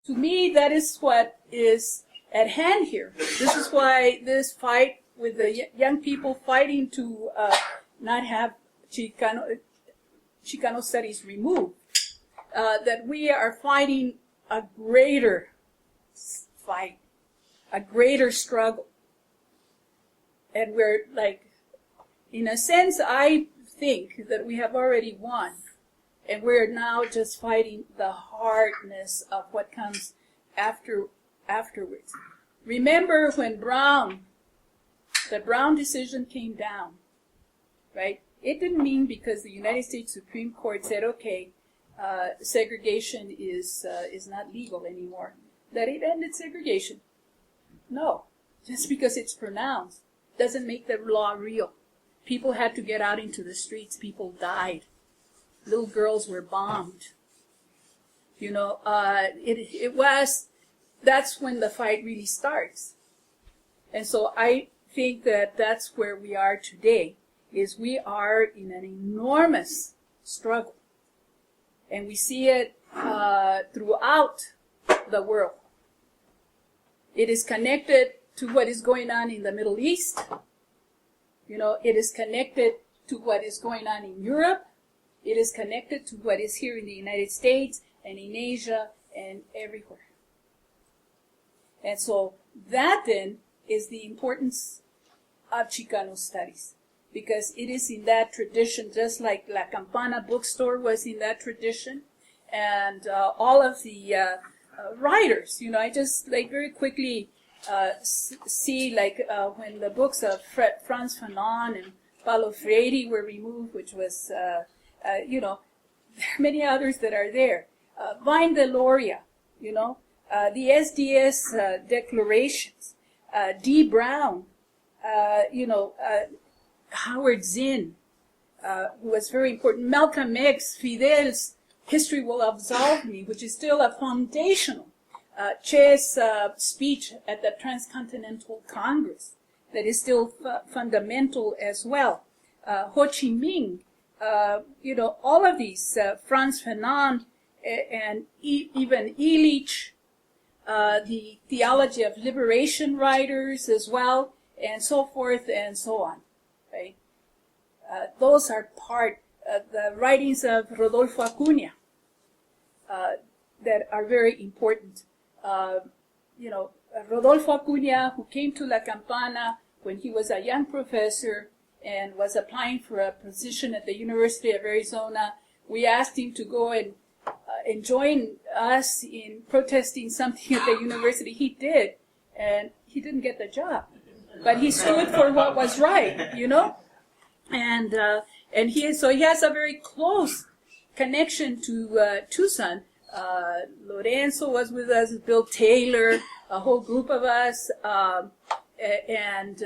to me, that is what is at hand here. This is why this fight with the young people fighting to not have Chicano studies removed, that we are fighting a greater fight, a greater struggle. And we're like, in a sense, I think that we have already won. And we're now just fighting the hardness of what comes afterwards. Remember when the Brown decision came down, right? It didn't mean because the United States Supreme Court said, okay, segregation is not legal anymore, that it ended segregation. No, just because it's pronounced doesn't make the law real. People had to get out into the streets. People died. Little girls were bombed. You know, that's when the fight really starts. And so I think that that's where we are today, is we are in an enormous struggle. And we see it throughout the world. It is connected to what is going on in the Middle East. You know, it is connected to what is going on in Europe. It is connected to what is here in the United States and in Asia and everywhere. And so that then is the importance of Chicano studies, because it is in that tradition, just like La Campana bookstore was in that tradition, and all of the writers. You know, I just like very quickly see like when the books of Frantz Fanon and Paulo Freire were removed, which was you know, there are many others that are there. Vine Deloria, you know, the SDS declarations, D. Brown, you know, Howard Zinn, who was very important. Malcolm X, Fidel's History Will Absolve Me, which is still a foundational. Che's speech at the Transcontinental Congress, that is still fundamental as well. Ho Chi Minh, you know, all of these, Frantz Fanon and even Illich, the theology of liberation writers as well, and so forth and so on, right? Those are part of the writings of Rodolfo Acuña that are very important. You know, Rodolfo Acuña, who came to La Campana when he was a young professor and was applying for a position at the University of Arizona. We asked him to go and join us in protesting something at the university. He did, and he didn't get the job. But he stood for what was right, you know? And he has a very close connection to Tucson. Lorenzo was with us, Bill Taylor, a whole group of us, and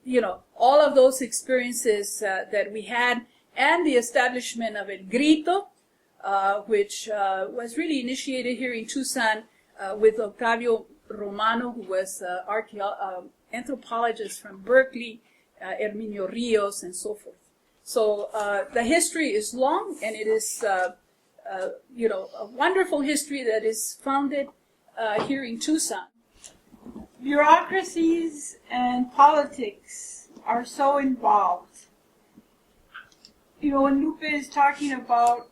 you know, all of those experiences that we had, and the establishment of El Grito, which was really initiated here in Tucson with Octavio Romano, who was an anthropologist from Berkeley, Herminio Rios, and so forth. So the history is long, and it is, you know, a wonderful history that is founded here in Tucson. Bureaucracies and politics are so involved. You know, when Lupe is talking about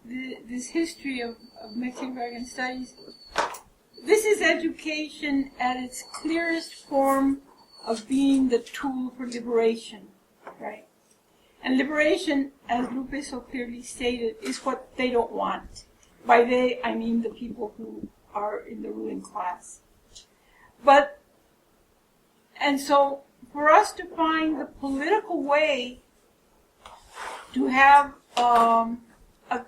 this history of Mexican American studies, this is education at its clearest form of being the tool for liberation, right? And liberation, as Lupe so clearly stated, is what they don't want. By they, I mean the people who are in the ruling class. And so for us to find the political way to have a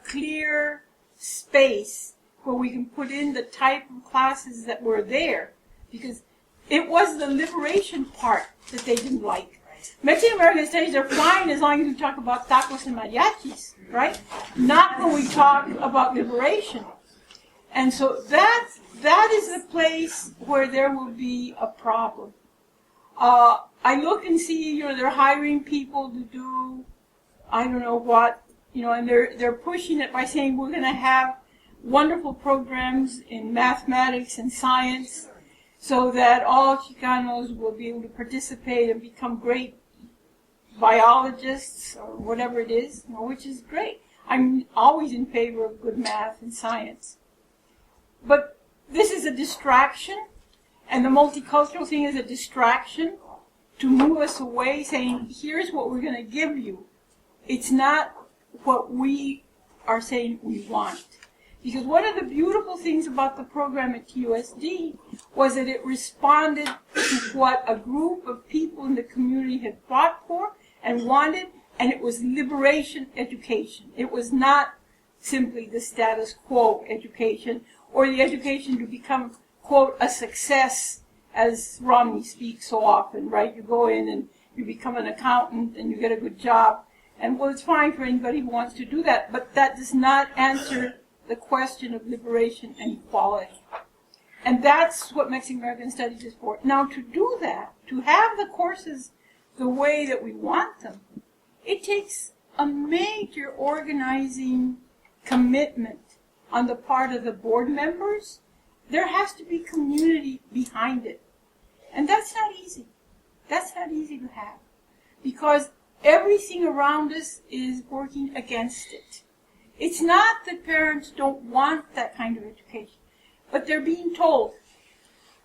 clear space where we can put in the type of classes that were there, because it was the liberation part that they didn't like. Mexican American studies are fine as long as we talk about tacos and mariachis, right? Not when we talk about liberation. And so that is the place where there will be a problem. I look and see, you know, they're hiring people to do, I don't know what, you know, and they're pushing it by saying we're going to have wonderful programs in mathematics and science so that all Chicanos will be able to participate and become great biologists or whatever it is, which is great. I'm always in favor of good math and science. But this is a distraction, and the multicultural thing is a distraction to move us away, saying, here's what we're going to give you. It's not what we are saying we want. Because one of the beautiful things about the program at TUSD was that it responded to what a group of people in the community had fought for and wanted, and it was liberation education. It was not simply the status quo education or the education to become, quote, a success, as Romney speaks so often, right? You go in and you become an accountant and you get a good job. And well, it's fine for anybody who wants to do that, but that does not answer the question of liberation and equality. And that's what Mexican American Studies is for. Now, to do that, to have the courses the way that we want them, it takes a major organizing commitment on the part of the board members. There has to be community behind it. And that's not easy. That's not easy to have. Because everything around us is working against it. It's not that parents don't want that kind of education, but they're being told,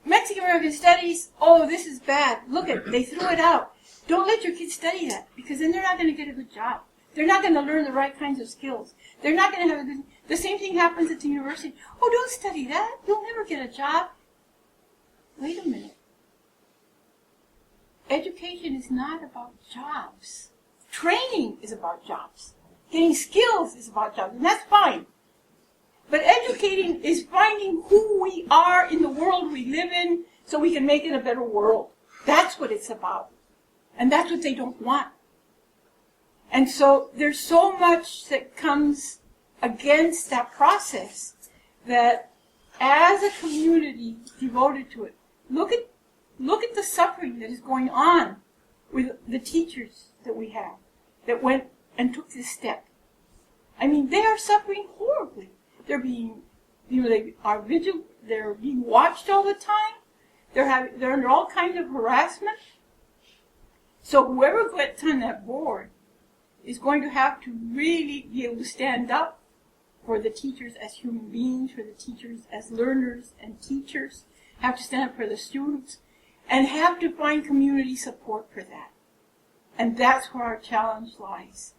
Mexican American Studies, oh, this is bad. Look at it, they threw it out. Don't let your kids study that, because then they're not going to get a good job. They're not going to learn the right kinds of skills. They're not going to have a good... The same thing happens at the university. Oh, don't study that. You'll never get a job. Wait a minute. Education is not about jobs. Training is about jobs. Getting skills is about jobs, and that's fine. But educating is finding who we are in the world we live in so we can make it a better world. That's what it's about. And that's what they don't want. And so there's so much that comes against that process that as a community devoted to it, look at the suffering that is going on with the teachers that we have that went and took this step. I mean, they are suffering horribly. They're being, they are vigilant. They're being watched all the time. They're under all kinds of harassment. So whoever gets on that board is going to have to really be able to stand up for the teachers as human beings, for the teachers as learners and teachers, have to stand up for the students, and have to find community support for that. And that's where our challenge lies.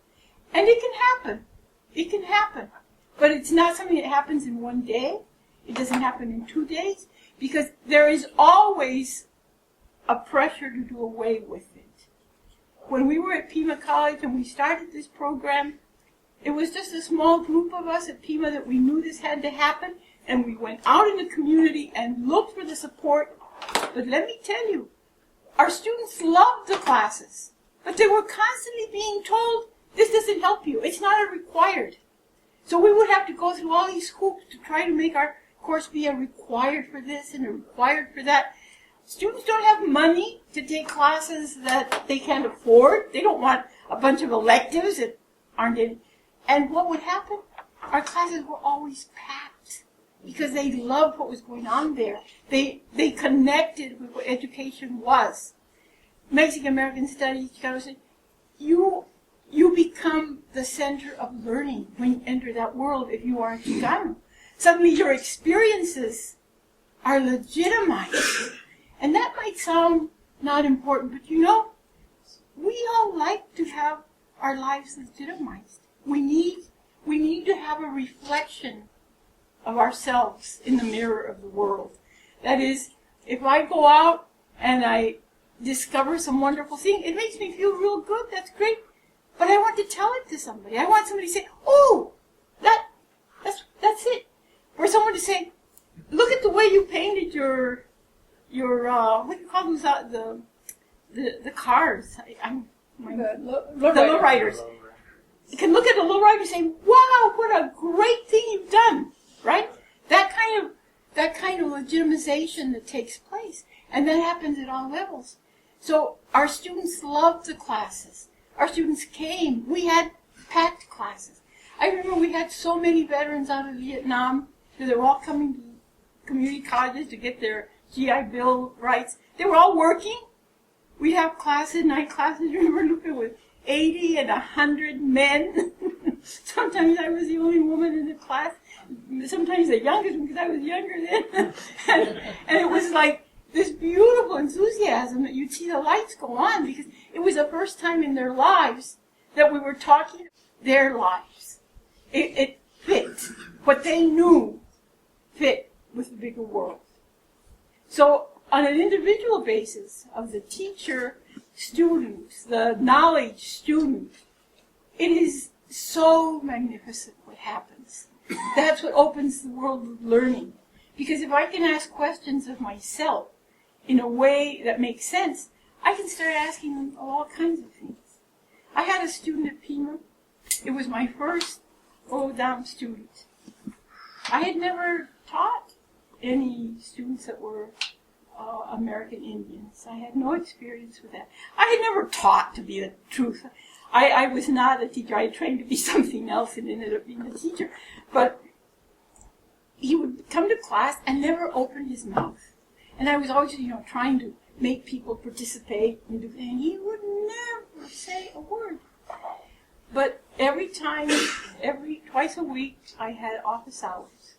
And it can happen. It can happen. But it's not something that happens in one day. It doesn't happen in 2 days, because there is always a pressure to do away with it. When we were at Pima College and we started this program, it was just a small group of us at Pima that we knew this had to happen, and we went out in the community and looked for the support. But let me tell you, our students loved the classes, but they were constantly being told, this doesn't help you, it's not a required. So we would have to go through all these hoops to try to make our course be a required for this and a required for that. Students don't have money to take classes that they can't afford. They don't want a bunch of electives that aren't in. And what would happen? Our classes were always packed because they loved what was going on there. They connected with what education was. Mexican American Studies, Chicano said, you become the center of learning when you enter that world if you are a Chicano. Suddenly your experiences are legitimized. And that might sound not important, but you know, we all like to have our lives legitimized. We need to have a reflection of ourselves in the mirror of the world. That is, if I go out and I discover some wonderful thing, it makes me feel real good, that's great, but I want to tell it to somebody. I want somebody to say, oh, that's it. Or someone to say, look at the way you painted your what do you call those, the cars? The lowriders. You can look at a lowrider and say, wow, what a great thing you've done, right? That kind of legitimization that takes place. And that happens at all levels. So our students loved the classes. Our students came. We had packed classes. I remember we had so many veterans out of Vietnam because they were all coming to community colleges to get their GI Bill rights. They were all working. We'd have classes, night classes, remember, with 80 and 100 men. Sometimes I was the only woman in the class. Sometimes the youngest one, because I was younger then. and it was like this beautiful enthusiasm that you'd see the lights go on, because it was the first time in their lives that we were talking their lives. It fit. What they knew fit with the bigger world. So on an individual basis of the teacher, students, the knowledge student, it is so magnificent what happens. That's what opens the world of learning. Because if I can ask questions of myself in a way that makes sense, I can start asking them all kinds of things. I had a student at Pima. It was my first down student. I had never taught any students that were American Indians. I had no experience with that. I had never taught, to be the truth. I was not a teacher. I trained to be something else and ended up being a teacher. But he would come to class and never open his mouth. And I was always, trying to make people participate and do things. And he would never say a word. But twice a week, I had office hours.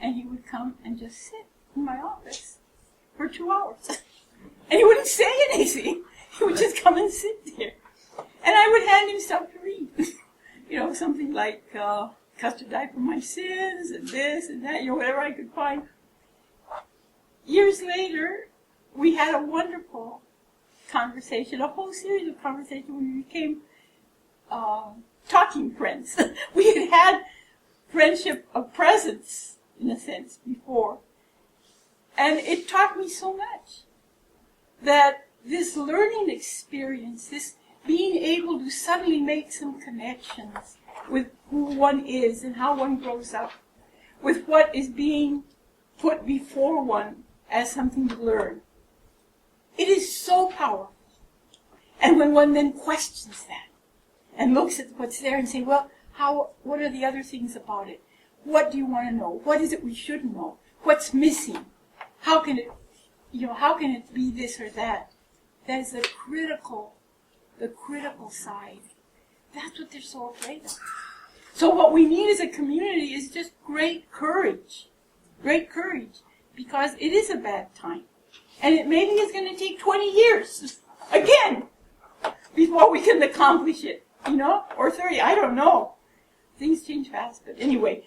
And he would come and just sit in my office for 2 hours. And he wouldn't say anything. He would just come and sit there. And I would hand him stuff to read. Something like Custard Died for My Sins and this and that, whatever I could find. Years later, we had a wonderful conversation, a whole series of conversations when we became talking friends. We had friendship of presence, in a sense, before. And it taught me so much that this learning experience, this being able to suddenly make some connections with who one is and how one grows up, with what is being put before one as something to learn. It is so powerful. And when one then questions that and looks at what's there and say, well, what are the other things about it? What do you want to know? What is it we should know? What's missing? How can it be this or that? That is the critical side. That's what they're so afraid of. So what we need as a community is just great courage, because it is a bad time. And it maybe is going to take 20 years, again, before we can accomplish it, or 30, I don't know. Things change fast, but anyway,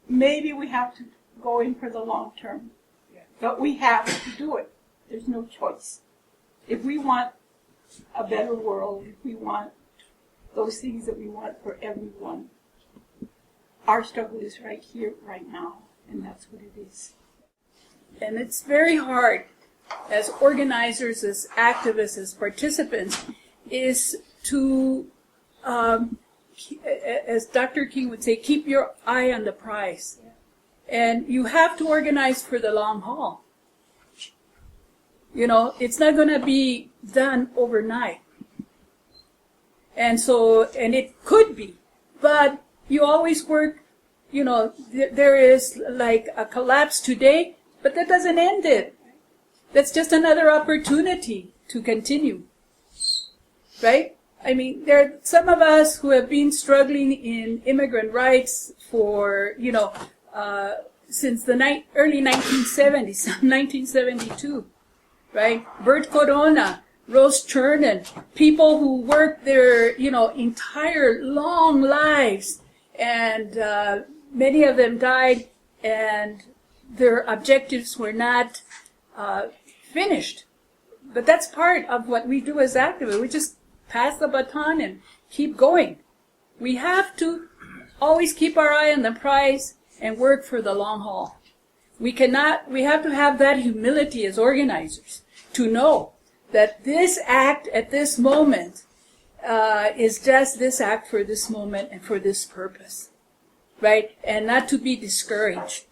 maybe we have to go in for the long term. But we have to do it. There's no choice. If we want a better world, if we want those things that we want for everyone, our struggle is right here, right now, and that's what it is. And it's very hard, as organizers, as activists, as participants, is to, as Dr. King would say, keep your eye on the prize. And you have to organize for the long haul. It's not going to be done overnight. And it could be, but you always work, there is like a collapse today, but that doesn't end it. That's just another opportunity to continue. Right? I mean, there are some of us who have been struggling in immigrant rights for, since the early 1970s, 1972, right? Bert Corona, Rose Chernin, people who worked their, entire long lives, and many of them died, and their objectives were not finished. But that's part of what we do as activists. We just pass the baton and keep going. We have to always keep our eye on the prize and work for the long haul. We have to have that humility as organizers to know that this act at this moment is just this act for this moment and for this purpose, right? And not to be discouraged.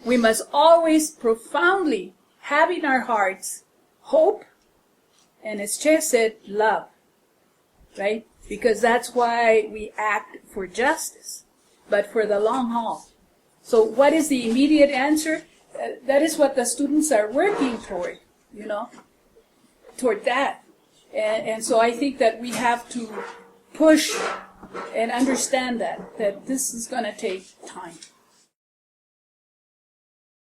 We must always profoundly have in our hearts hope, and as Che said, love, right? Because that's why we act for justice, but for the long haul. So what is the immediate answer? That is what the students are working toward, toward that. And so I think that we have to push and understand that this is going to take time.